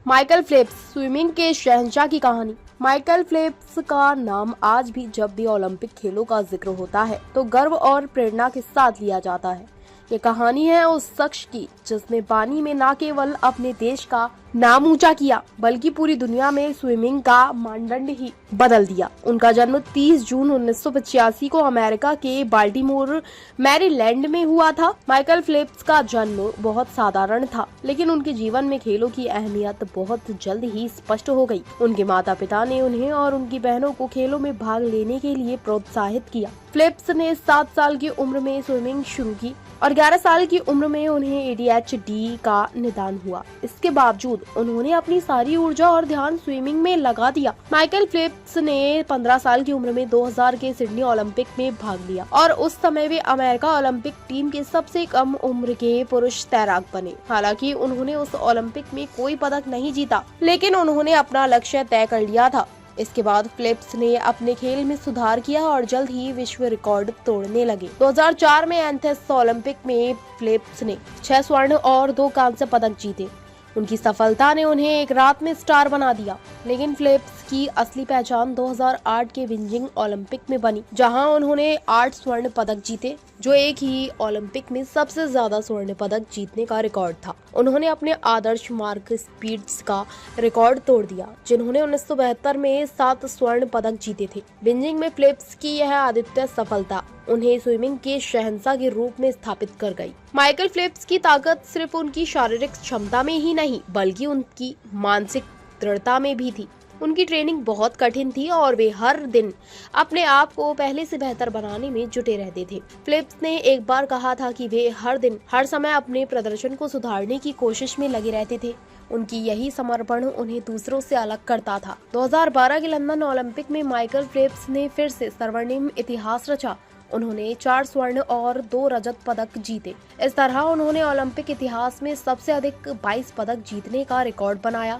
Michael Phelps, swimming के शहंशाह की कहानी। माइकल फेल्प्स का नाम आज भी जब भी ओलंपिक खेलों का जिक्र होता है तो गर्व और प्रेरणा के साथ लिया जाता है। ये कहानी है उस शख्स की जिसने पानी में न केवल अपने देश का नाम ऊंचा किया बल्कि पूरी दुनिया में स्विमिंग का मानदंड ही बदल दिया। उनका जन्म 30 जून 1985 को अमेरिका के बाल्टीमोर, मैरीलैंड में हुआ था। माइकल फेल्प्स का जन्म बहुत साधारण था, लेकिन उनके जीवन में खेलों की अहमियत बहुत जल्द ही स्पष्ट हो गई। उनके माता पिता ने उन्हें और उनकी बहनों को खेलों में भाग लेने के लिए प्रोत्साहित किया। फेल्प्स ने 7 साल की उम्र में स्विमिंग शुरू की और 11 साल की उम्र में उन्हें ADHD का निदान हुआ। इसके बावजूद उन्होंने अपनी सारी ऊर्जा और ध्यान स्विमिंग में लगा दिया। माइकल फेल्प्स ने 15 साल की उम्र में 2000 के सिडनी ओलंपिक में भाग लिया और उस समय वे अमेरिका ओलंपिक टीम के सबसे कम उम्र के पुरुष तैराक बने। हालांकि उन्होंने उस ओलंपिक में कोई पदक नहीं जीता, लेकिन उन्होंने अपना लक्ष्य तय कर लिया था। इसके बाद फेल्प्स ने अपने खेल में सुधार किया और जल्द ही विश्व रिकॉर्ड तोड़ने लगे। 2004 में एथेंस ओलंपिक में फेल्प्स ने 6 स्वर्ण और 2 कांस्य पदक जीते। उनकी सफलता ने उन्हें एक रात में स्टार बना दिया, लेकिन फेल्प्स की असली पहचान 2008 के बीजिंग ओलंपिक में बनी, जहां उन्होंने 8 स्वर्ण पदक जीते, जो एक ही ओलंपिक में सबसे ज्यादा स्वर्ण पदक जीतने का रिकॉर्ड था। उन्होंने अपने आदर्श मार्क स्पीड्स का रिकॉर्ड तोड़ दिया, जिन्होंने 1972 में 7 स्वर्ण पदक जीते थे। बीजिंग में फेल्प्स की यह अद्वितीय सफलता उन्हें स्विमिंग के शहंशाह के रूप में स्थापित कर गई। माइकल फेल्प्स की ताकत सिर्फ उनकी शारीरिक क्षमता में ही नहीं, बल्कि उनकी मानसिक दृढ़ता में भी थी। उनकी ट्रेनिंग बहुत कठिन थी और वे हर दिन अपने आप को पहले से बेहतर बनाने में जुटे रहते थे। फेल्प्स ने एक बार कहा था कि वे हर दिन हर समय अपने प्रदर्शन को सुधारने की कोशिश में लगे रहते थे। उनकी यही समर्पण उन्हें दूसरों से अलग करता था। 2012 के लंदन ओलंपिक में माइकल फेल्प्स ने फिर से स्वर्णिम इतिहास रचा। उन्होंने 4 स्वर्ण और 2 रजत पदक जीते। इस तरह उन्होंने ओलंपिक इतिहास में सबसे अधिक 22 पदक जीतने का रिकॉर्ड बनाया।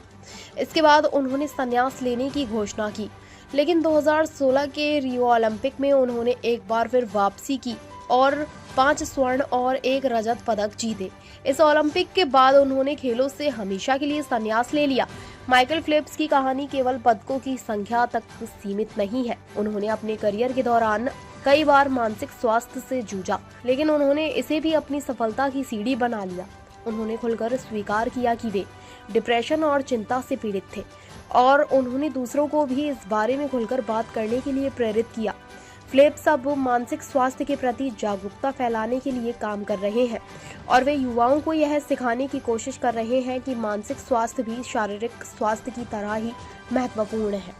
इसके बाद उन्होंने संन्यास लेने की घोषणा की, लेकिन 2016 के रियो ओलंपिक में उन्होंने एक बार फिर वापसी की और 5 स्वर्ण और 1 रजत पदक जीते। इस ओलंपिक के बाद उन्होंने खेलों से हमेशा के लिए संन्यास ले लिया। माइकल फेल्प्स की कहानी केवल पदकों की संख्या तक सीमित नहीं है। उन्होंने अपने करियर के दौरान कई बार मानसिक स्वास्थ्य से जूझा, लेकिन उन्होंने इसे भी अपनी सफलता की सीढ़ी बना लिया। उन्होंने खुलकर स्वीकार किया कि वे डिप्रेशन और चिंता से पीड़ित थे और उन्होंने दूसरों को भी इस बारे में खुलकर बात करने के लिए प्रेरित किया। फेल्प्स अब मानसिक स्वास्थ्य के प्रति जागरूकता फैलाने के लिए काम कर रहे हैं और वे युवाओं को यह सिखाने की कोशिश कर रहे हैं कि मानसिक स्वास्थ्य भी शारीरिक स्वास्थ्य की तरह ही महत्वपूर्ण है।